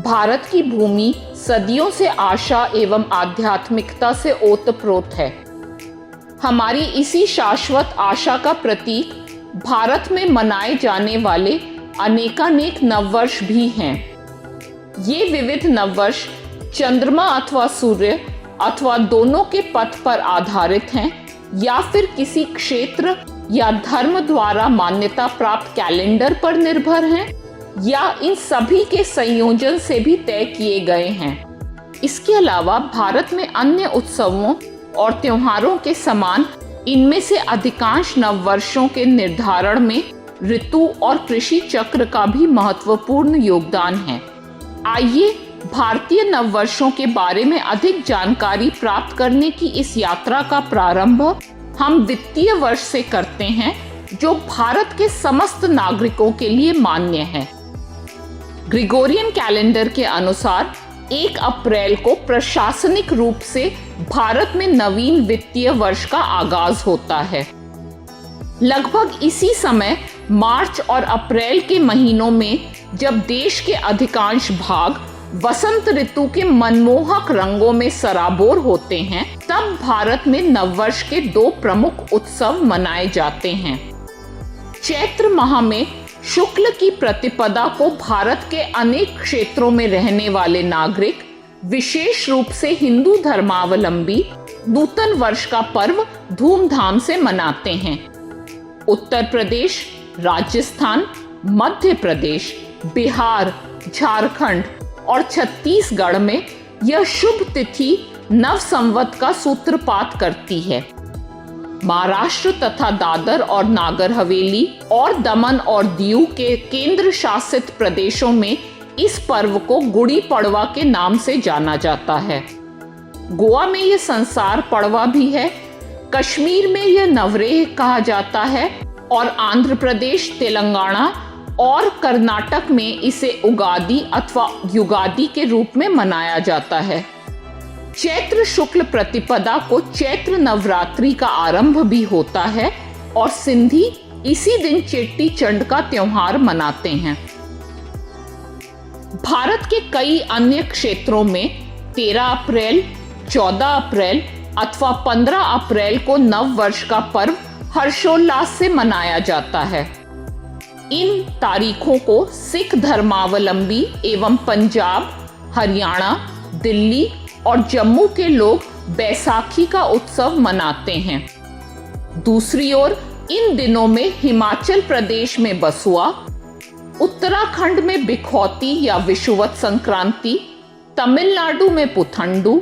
भारत की भूमि सदियों से आशा एवं आध्यात्मिकता से ओतप्रोत है। हमारी इसी शाश्वत आशा का प्रतीक भारत में मनाए जाने वाले अनेकानेक नववर्ष भी हैं। ये विविध नववर्ष चंद्रमा अथवा सूर्य अथवा दोनों के पथ पर आधारित हैं या फिर किसी क्षेत्र या धर्म द्वारा मान्यता प्राप्त कैलेंडर पर निर्भर हैं या इन सभी के संयोजन से भी तय किए गए हैं। इसके अलावा भारत में अन्य उत्सवों और त्योहारों के समान इनमें से अधिकांश नववर्षों के निर्धारण में ऋतु और कृषि चक्र का भी महत्वपूर्ण योगदान है। आइए भारतीय नववर्षों के बारे में अधिक जानकारी प्राप्त करने की इस यात्रा का प्रारंभ हम वित्तीय वर्ष से करते हैं, जो भारत के समस्त नागरिकों के लिए मान्य है। ग्रिगोरियन कैलेंडर के अनुसार 1 अप्रैल को प्रशासनिक रूप से भारत में नवीन वित्तीय वर्ष का आगाज होता है। लगभग इसी समय मार्च और अप्रैल के महीनों में जब देश के अधिकांश भाग वसंत ऋतु के मनमोहक रंगों में सराबोर होते हैं, तब भारत में नववर्ष के 2 प्रमुख उत्सव मनाए जाते हैं। चैत्र माह में शुक्ल की प्रतिपदा को भारत के अनेक क्षेत्रों में रहने वाले नागरिक, विशेष रूप से हिंदू धर्मावलंबी, नूतन वर्ष का पर्व धूमधाम से मनाते हैं। उत्तर प्रदेश, राजस्थान, मध्य प्रदेश, बिहार, झारखंड और छत्तीसगढ़ में यह शुभ तिथि नव संवत का सूत्रपात करती है। महाराष्ट्र तथा दादर और नागर हवेली और दमन और दीव के केंद्र शासित प्रदेशों में इस पर्व को गुड़ी पड़वा के नाम से जाना जाता है। गोवा में यह संसार पड़वा भी है, कश्मीर में यह नवरेह कहा जाता है और आंध्र प्रदेश, तेलंगाना और कर्नाटक में इसे उगादि अथवा युगादि के रूप में मनाया जाता है। चैत्र शुक्ल प्रतिपदा को चैत्र नवरात्रि का आरंभ भी होता है और सिंधी इसी दिन चेट्टी चंड का त्योहार मनाते हैं। भारत के कई अन्य क्षेत्रों में 13 अप्रैल, 14 अप्रैल अथवा 15 अप्रैल को नव वर्ष का पर्व हर्षोल्लास से मनाया जाता है। इन तारीखों को सिख धर्मावलंबी एवं पंजाब, हरियाणा, दिल्ली और जम्मू के लोग बैसाखी का उत्सव मनाते हैं। दूसरी ओर इन दिनों में हिमाचल प्रदेश में बसुआ, उत्तराखंड में बिखौती या विषुवत संक्रांति, तमिलनाडु में पुथंडू,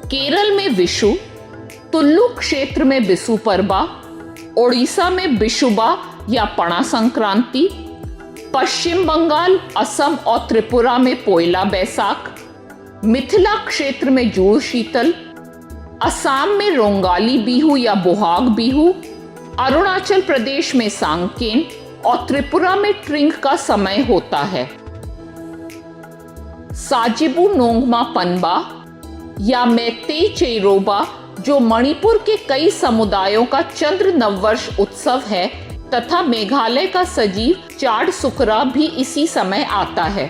केरल में विषु, तुल्लु क्षेत्र में बिसु परबा, ओडिशा में बिशुबा या पणा संक्रांति, पश्चिम बंगाल, असम और त्रिपुरा में पोयला बैसाख, मिथिला क्षेत्र में जूड़ शीतल, असम में रोंगाली बिहू या बोहाग बिहू, अरुणाचल प्रदेश में सांगकेन और त्रिपुरा में ट्रिंग का समय होता है। साजिबू नोंगमा पनबा या मैतेई चेरोबा, जो मणिपुर के कई समुदायों का चंद्र नववर्ष उत्सव है, तथा मेघालय का सजीव चाड सुकरा भी इसी समय आता है।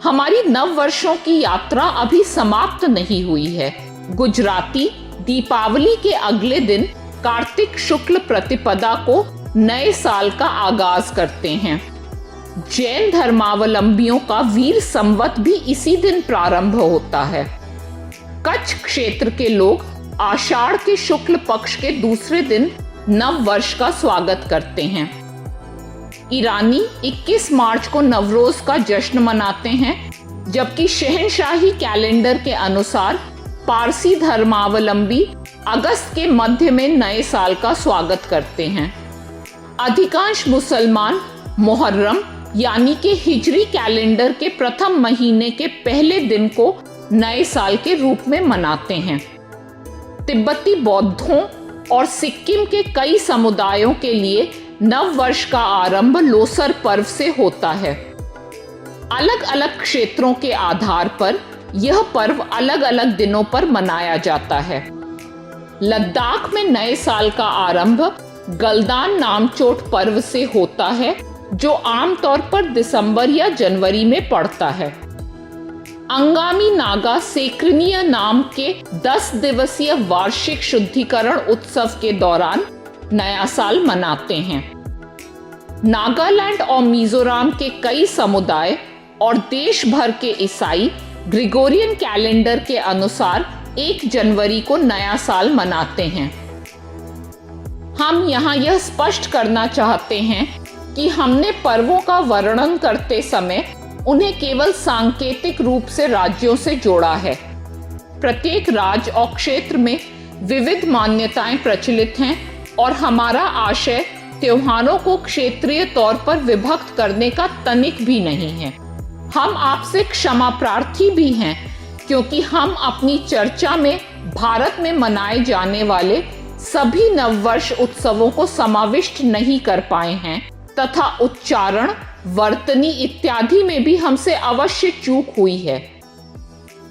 हमारी नववर्षों की यात्रा अभी समाप्त नहीं हुई है। गुजराती दीपावली के अगले दिन कार्तिक शुक्ल प्रतिपदा को नए साल का आगाज करते हैं। जैन धर्मावलंबियों का वीर संवत भी इसी दिन प्रारंभ होता है। कच्छ क्षेत्र के लोग आषाढ़ के शुक्ल पक्ष के दूसरे दिन नव वर्ष का स्वागत करते हैं। ईरानी 21 मार्च को नवरोज का जश्न मनाते हैं, जबकि शहनशाही कैलेंडर के अनुसार पारसी धर्मावलंबी अगस्त के मध्य में नए साल का स्वागत करते हैं। अधिकांश मुसलमान मुहर्रम यानी कि हिजरी कैलेंडर के प्रथम महीने के पहले दिन को नए साल के रूप में मनाते हैं। तिब्बती बौद्धों और सिक्किम के कई समुदायों के लिए नव वर्ष का आरंभ लोसर पर्व से होता है। अलग अलग क्षेत्रों के आधार पर यह पर्व अलग अलग दिनों पर मनाया जाता है। लद्दाख में नए साल का आरंभ गलदान नामचोट पर्व से होता है जो आमतौर पर दिसंबर या जनवरी में पड़ता है। अंगामी नागा सेक्रिनिया नाम के 10 दिवसीय वार्षिक शुद्धिकरण उत्सव के दौरान नया साल मनाते हैं। नागालैंड और मिजोरम के कई समुदाय और देश भर के ईसाई ग्रिगोरियन कैलेंडर के अनुसार 1 जनवरी को नया साल मनाते हैं। हम यहाँ यह स्पष्ट करना चाहते हैं कि हमने पर्वों का वर्णन करते समय उन्हें केवल सांकेतिक रूप से राज्यों से जोड़ा है। प्रत्येक राज्य और क्षेत्र में विविध मान्यताएं प्रचलित हैं और हमारा आशय त्योहारों को क्षेत्रीय तौर पर विभक्त करने का तनिक भी नहीं है। हम आपसे क्षमा प्रार्थी भी हैं क्योंकि हम अपनी चर्चा में भारत में मनाए जाने वाले सभी नववर्ष उत्सवों को समाविष्ट नहीं कर पाए हैं तथा उच्चारण, वर्तनी इत्यादि में भी हमसे अवश्य चूक हुई है।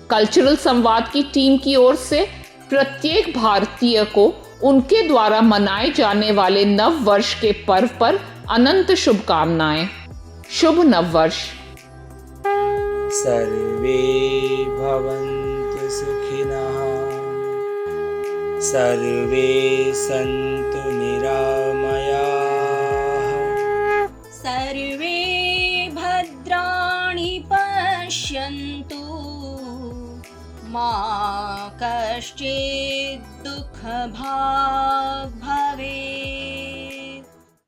कल्चरल संवाद की टीम की ओर से प्रत्येक भारतीय को उनके द्वारा मनाए जाने वाले नव वर्ष के पर्व पर अनंत शुभकामनाएं। शुभ नववर्ष। सर्वे भवन्तु सुखिनः, सर्वे सन्तु निरामयाः, सर्वे भद्राणि पश्यन्तु, मा कश्चित् दुःखभाग् भवेत्।